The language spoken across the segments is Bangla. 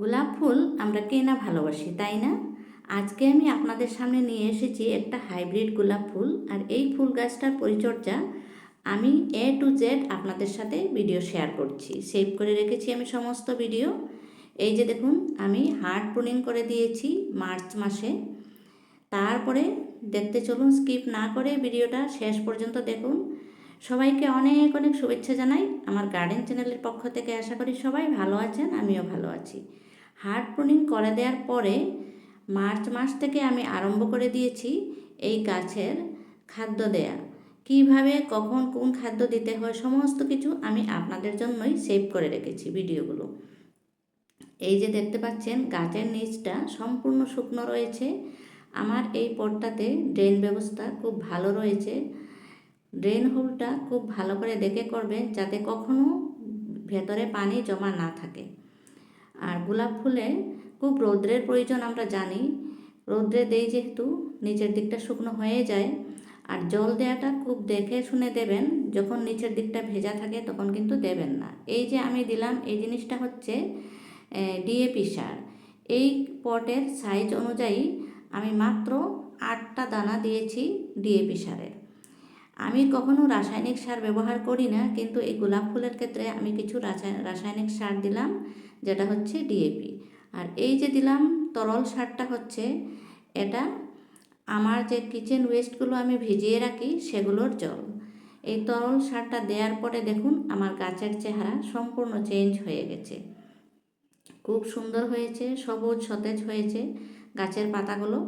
গোলাপ ফুল আমরা কে না ভালোবাসি, তাই না? আজকে আমি আপনাদের সামনে নিয়ে এসেছি একটা হাইব্রিড গোলাপ ফুল। আর এই ফুল গাছটার পরিচর্যা আমি A to Z আপনাদের সাথে ভিডিও শেয়ার করছি। সেভ করে রেখেছি আমি সমস্ত ভিডিও। এই যে দেখুন, আমি হার্ড প্রুনিং করে দিয়েছি মার্চ মাসে। তারপরে দেখতে চলুন, স্কিপ না করে ভিডিওটা শেষ পর্যন্ত দেখুন। সবাইকে অনেক অনেক শুভেচ্ছা জানাই আমার গার্ডেন চ্যানেলের পক্ষ থেকে। আশা করি সবাই ভালো আছেন, আমিও ভালো আছি। হার্ড প্রুনিং করে দেওয়ার পরে মার্চ মাস থেকে আমি আরম্ভ করে দিয়েছি এই গাছের খাদ্য দেয়া। কিভাবে, কখন, কোন খাদ্য দিতে হয় সমস্ত কিছু আমি আপনাদের জন্যই সেভ করে রেখেছি ভিডিওগুলো। এই যে দেখতে পাচ্ছেন, গাছের নিচটা সম্পূর্ণ শুকনো রয়েছে। আমার এই পটটাতে ড্রেন ব্যবস্থা খুব ভালো রয়েছে। ড্রেন হোলটা খুব ভালো করে দেখে করবেন যাতে কখনো ভেতরে পানি জমা না থাকে। আর গোলাপ ফুলে খুব রৌদ্রের প্রয়োজন, আমরা জানি। রৌদ্রে দেই যেহেতু নিচের দিকটা শুকনো হয়ে যায়। আর জল দেওয়াটা খুব দেখে শুনে দেবেন, যখন নিচের দিকটা ভেজা থাকে তখন কিন্তু দেবেন না। এই যে আমি দিলাম, এই জিনিসটা হচ্ছে ডিএপি সার। এই পটের সাইজ অনুযায়ী আমি মাত্র 8টা দানা দিয়েছি ডিএপি সারের। আমি কখনো রাসায়নিক সার ব্যবহার করি না, কিন্তু এই গোলাপ ফুলের ক্ষেত্রে আমি কিছু রাসায়নিক সার দিলাম, যেটা হচ্ছে ডিএপি। আর এই যে দিলাম তরল সারটা হচ্ছে, এটা আমার যে কিচেন ওয়েস্টগুলো আমি ভিজিয়ে রাখি সেগুলোর জল। এই তরল সারটা দেওয়ার পরে দেখুন আমার গাছের চেহারা সম্পূর্ণ চেঞ্জ হয়ে গেছে। খুব সুন্দর হয়েছে, সবুজ সতেজ হয়েছে গাছের পাতাগুলো।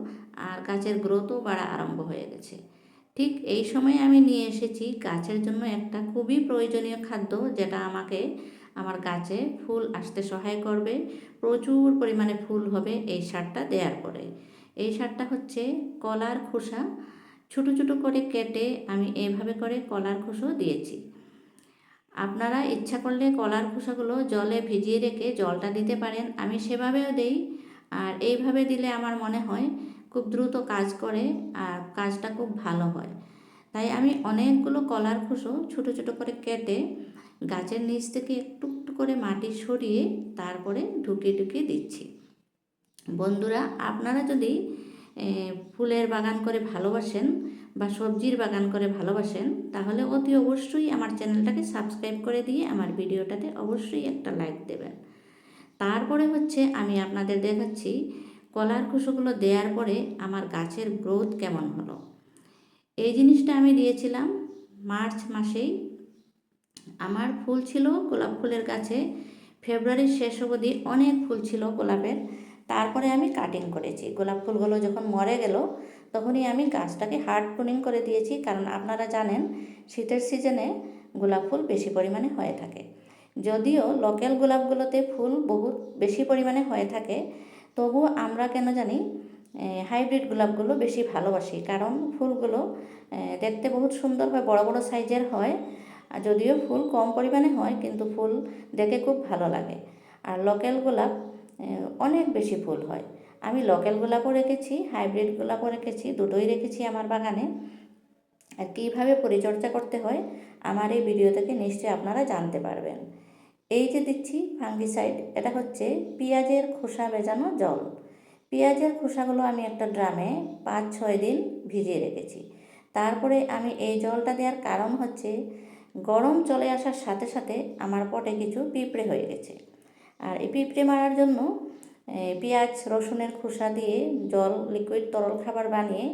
আর গাছের গ্রোথও বাড়া আরম্ভ হয়ে গেছে। ঠিক এই সময় আমি নিয়ে এসেছি গাছের জন্য একটা খুবই প্রয়োজনীয় খাদ্য, যেটা আমাকে আমার গাছে ফুল আসতে সহায় করবে। প্রচুর পরিমাণে ফুল হবে এই সারটা দেওয়ার পরে। এই সারটা হচ্ছে কলার খোসা। ছোটো ছোটো করে কেটে আমি এইভাবে করে কলার খোসাও দিয়েছি। আপনারা ইচ্ছা করলে কলার খোসাগুলো জলে ভিজিয়ে রেখে জলটা দিতে পারেন, আমি সেভাবেও দেই। আর এইভাবে দিলে আমার মনে হয় খুব দ্রুত কাজ করে আর কাজটা খুব ভালো হয়। তাই আমি অনেকগুলো কলার খোসা ছোটো ছোটো করে কেটে গাছের নিচ থেকে একটু একটু করে মাটি সরিয়ে তারপরে ঢুকিয়ে ঢুকিয়ে দিচ্ছি। বন্ধুরা, আপনারা যদি ফুলের বাগান করে ভালোবাসেন বা সবজির বাগান করে ভালোবাসেন, তাহলে অতি অবশ্যই আমার চ্যানেলটাকে সাবস্ক্রাইব করে দিয়ে আমার ভিডিওটাতে অবশ্যই একটা লাইক দেবেন। তারপরে হচ্ছে আমি আপনাদের দেখাচ্ছি কলার খোসাগুলো দেওয়ার পরে আমার গাছের গ্রোথ কেমন হলো। এই জিনিসটা আমি দিয়েছিলাম মার্চ মাসেই। আমার ফুল ছিল গোলাপ ফুলের গাছে ফেব্রুয়ারির শেষ অবধি অনেক ফুল ছিল গোলাপের। তারপরে আমি কাটিং করেছি। গোলাপ ফুলগুলো যখন মরে গেল তখনই আমি গাছটাকে হার্ড প্রুনিং করে দিয়েছি, কারণ আপনারা জানেন শীতের সিজনে গোলাপ ফুল বেশি পরিমাণে হয়ে থাকে। যদিও লোকাল গোলাপগুলোতে ফুল বহুত বেশি পরিমাণে হয়ে থাকে, তবু আমরা কেন জানি হাইব্রিড গোলাপগুলো বেশি ভালোবাসি, কারণ ফুলগুলো দেখতে বহুত সুন্দর হয়, বড় বড় সাইজের হয়। আর যদিও ফুল কম পরিমাণে হয়, কিন্তু ফুল দেখে খুব ভালো লাগে। আর লোকাল গোলাপ অনেক বেশি ফুল হয়। আমি লোকাল গোলাপও রেখেছি, হাইব্রিড গোলাপও রেখেছি, দুটোই রেখেছি আমার বাগানে। আর কীভাবে পরিচর্যা করতে হয় আমার এই ভিডিও থেকে নিশ্চয়ই আপনারা জানতে পারবেন। এই যে দিচ্ছি ফাঙ্গিসাইড, এটা হচ্ছে পেঁয়াজের খোসা ভেজানো জল। পেঁয়াজের খোসাগুলো আমি একটা ড্রামে 5-6 দিন ভিজিয়ে রেখেছি। তারপরে আমি এই জলটা দেওয়ার কারণ হচ্ছে, গরম চলে আসার সাথে সাথে আমার পটে কিছু পিঁপড়ে হয়ে গেছে। আর এই পিঁপড়ে মারার জন্য পেঁয়াজ রসুনের খোসা দিয়ে জল, লিকুইড তরল খাবার বানিয়ে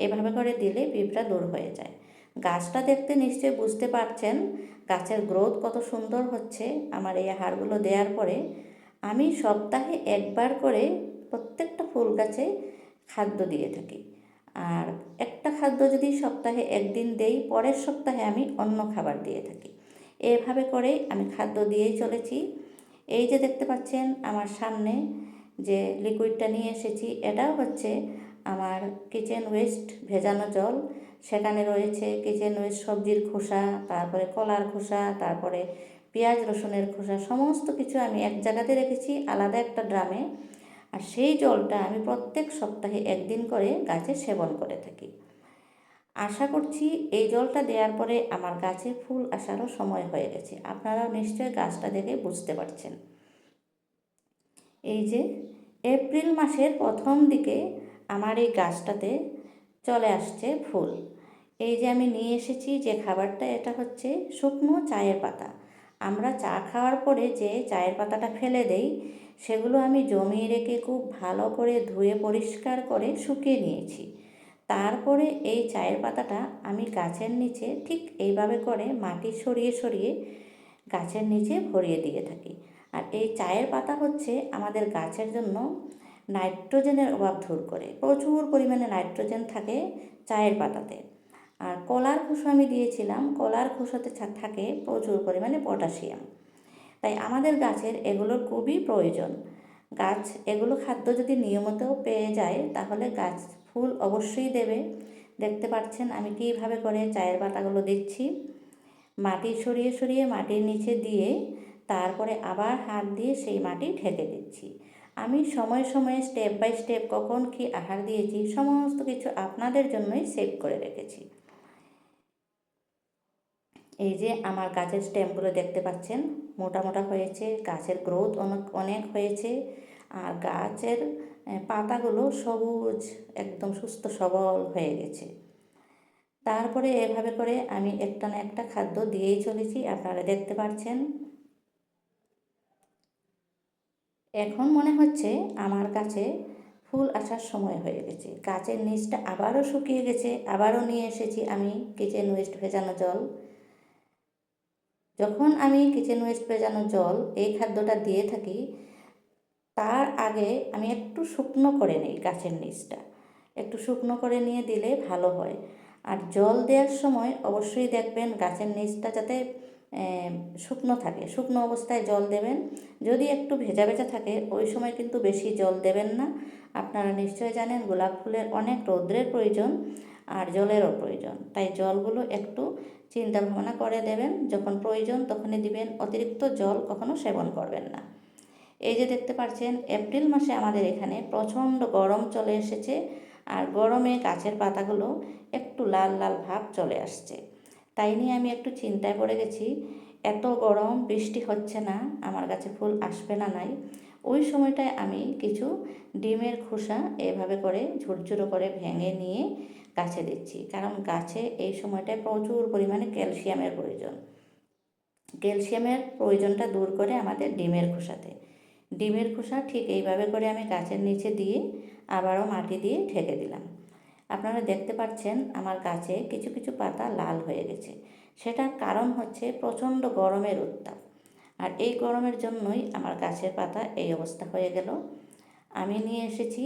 এভাবে করে দিলে পিঁপড়া দূর হয়ে যায়। গাছটা দেখতে নিশ্চয়ই বুঝতে পারছেন গাছের গ্রোথ কত সুন্দর হচ্ছে আমার এই হাড়গুলো দেওয়ার পরে। আমি সপ্তাহে একবার করে প্রত্যেকটা ফুল গাছে খাদ্য দিয়ে থাকি। আর একটা খাদ্য যদি সপ্তাহে একদিন দেই, পরের সপ্তাহে আমি অন্য খাবার দিয়ে থাকি। এভাবে করে আমি খাদ্য দিয়েই চলেছি। এই যে দেখতে পাচ্ছেন আমার সামনে যে লিকুইডটা নিয়ে এসেছি, এটাও হচ্ছে আমার কিচেন ওয়েস্ট ভেজানো জল। সেখানে রয়েছে কিচেন ওয়েস্ট সবজির খোসা, তারপরে কলার খোসা, তারপরে পেঁয়াজ রসুনের খোসা, সমস্ত কিছু আমি এক জায়গাতে রেখেছি আলাদা একটা ড্রামে। আর সেই জলটা আমি প্রত্যেক সপ্তাহে একদিন করে গাছে সেবন করে থাকি। আশা করছি এই জলটা দেওয়ার পরে আমার গাছে ফুল আসারও সময় হয়ে গেছে। আপনারাও নিশ্চয়ই গাছটা দেখে বুঝতে পারছেন। এই যে এপ্রিল মাসের প্রথম দিকে আমার এই গাছটাতে চলে আসছে ফুল। এই যে আমি নিয়ে এসেছি যে খাবারটা, এটা হচ্ছে শুকনো চায়ের পাতা। আমরা চা খাওয়ার পরে যে চায়ের পাতাটা ফেলে দেই, সেগুলো আমি জমিয়ে রেখে খুব ভালো করে ধুয়ে পরিষ্কার করে শুকিয়ে নিয়েছি। তারপরে এই চায়ের পাতাটা আমি গাছের নিচে ঠিক এইভাবে করে মাটি সরিয়ে সরিয়ে গাছের নিচে ভরিয়ে দিয়ে থাকি। আর এই চায়ের পাতা হচ্ছে আমাদের গাছের জন্য নাইট্রোজেনের অভাব দূর করে। প্রচুর পরিমাণে নাইট্রোজেন থাকে চায়ের পাতাতে। আর কলার খোসা আমি দিয়েছিলাম, কলার খোসাতে থাকে প্রচুর পরিমাণে পটাশিয়াম। তাই আমাদের গাছের এগুলোর খুবই প্রয়োজন। গাছ এগুলো খাদ্য যদি নিয়মিত পেয়ে যায় তাহলে গাছ ফুল অবশ্যই দেবে। দেখতে পাচ্ছেন আমি কীভাবে করে চায়ের পাতাগুলো দিচ্ছি। মাটি সরিয়ে সরিয়ে মাটির নিচে দিয়ে তারপরে আবার হাত দিয়ে সেই মাটি ঢেকে দিচ্ছি। আমি সময়ে সময়ে স্টেপ বাই স্টেপ কখন কী আহার দিয়েছি সমস্ত কিছু আপনাদের জন্যই সেভ করে রেখেছি। এই যে আমার গাছের স্টেমগুলো দেখতে পাচ্ছেন মোটা মোটা হয়েছে, গাছের গ্রোথ অনেক অনেক হয়েছে। আর গাছের পাতাগুলো সবুজ একদম সুস্থ সবল হয়ে গেছে। তারপরে এভাবে করে আমি একটা না একটা খাদ্য দিয়েই চলেছি, আপনারা দেখতে পাচ্ছেন। এখন মনে হচ্ছে আমার কাছে ফুল আসার সময় হয়ে গেছে। গাছের নিচটা আবারও শুকিয়ে গেছে, আবারও নিয়ে এসেছি আমি কিচেন ওয়েস্ট ভেজানো জল। যখন আমি কিচেন ওয়েস্ট ভেজানো জল এই খাদ্যটা দিয়ে থাকি, তার আগে আমি একটু শুকনো করে নিই গাছের নিচটা। একটু শুকনো করে নিয়ে দিলে ভালো হয়। আর জল দেওয়ার সময় অবশ্যই দেখবেন গাছের নিচটা যাতে শুকনো থাকে, শুকনো অবস্থায় জল দেবেন। যদি একটু ভেজা ভেজা থাকে ওই সময় কিন্তু বেশি জল দেবেন না। আপনারা নিশ্চয় জানেন গোলাপ ফুলের অনেক রৌদ্রের প্রয়োজন আর জলেরও প্রয়োজন। তাই জলগুলো একটু চিন্তা ভাবনা করে দেবেন, যখন প্রয়োজন তখনই দিবেন। অতিরিক্ত জল কখনো সেবন করবেন না। এই যে দেখতে পাচ্ছেন এপ্রিল মাসে আমাদের এখানে প্রচণ্ড গরম চলে এসেছে। আর গরমে গাছের পাতাগুলো একটু লাল লাল ভাব চলে আসছে। তাই নিয়ে আমি একটু চিন্তায় পড়ে গেছি, এত গরম, বৃষ্টি হচ্ছে না, আমার গাছে ফুল আসবে না নাই। ওই সময়টায় আমি কিছু ডিমের খোসা এভাবে করে ঝুরঝুরো করে ভেঙে নিয়ে গাছে দিচ্ছি। কারণ গাছে এই সময়টায় প্রচুর পরিমাণে ক্যালসিয়ামের প্রয়োজন। ক্যালসিয়ামের প্রয়োজনটা দূর করে আমাদের ডিমের খোসাতে। ডিমের খোসা ঠিক এইভাবে করে আমি গাছের নিচে দিয়ে আবারও মাটি দিয়ে ঢেকে দিলাম। আপনারা দেখতে পাচ্ছেন আমার গাছে কিছু কিছু পাতা লাল হয়ে গেছে। সেটার কারণ হচ্ছে প্রচণ্ড গরমের উত্তাপ। আর এই গরমের জন্যই আমার গাছের পাতা এই অবস্থা হয়ে গেল। আমি নিয়ে এসেছি,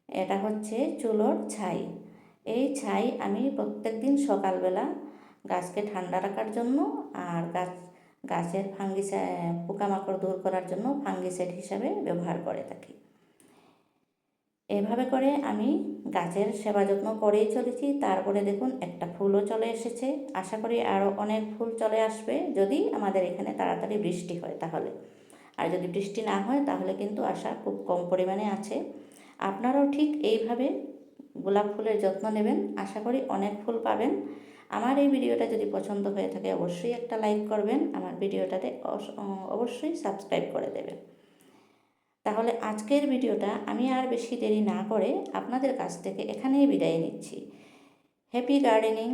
এটা হচ্ছে চুলোর ছাই। এই ছাই আমি প্রত্যেক দিন সকালবেলা গাছকে ঠান্ডা রাখার জন্য আর গাছের পোকামাকড় দূর করার জন্য ফাঙ্গিসাইড হিসাবে ব্যবহার করে থাকি। এভাবে করে আমি গাছের সেবা যত্ন করেই চলেছি। তারপরে দেখুন একটা ফুলও চলে এসেছে। আশা করি আরও অনেক ফুল চলে আসবে যদি আমাদের এখানে তাড়াতাড়ি বৃষ্টি হয় তাহলে। আর যদি বৃষ্টি না হয় তাহলে কিন্তু আশা খুব কম পরিমাণে আছে। আপনারাও ঠিক এইভাবে গোলাপ ফুলের যত্ন নেবেন, আশা করি অনেক ফুল পাবেন। আমার এই ভিডিওটা যদি পছন্দ হয়ে থাকে অবশ্যই একটা লাইক করবেন, আমার ভিডিওটাতে অবশ্যই সাবস্ক্রাইব করে দেবেন। তাহলে আজকের ভিডিওটা আমি আর বেশি দেরি না করে আপনাদের কাছ থেকে এখানেই বিদায় নিচ্ছি। Happy gardening.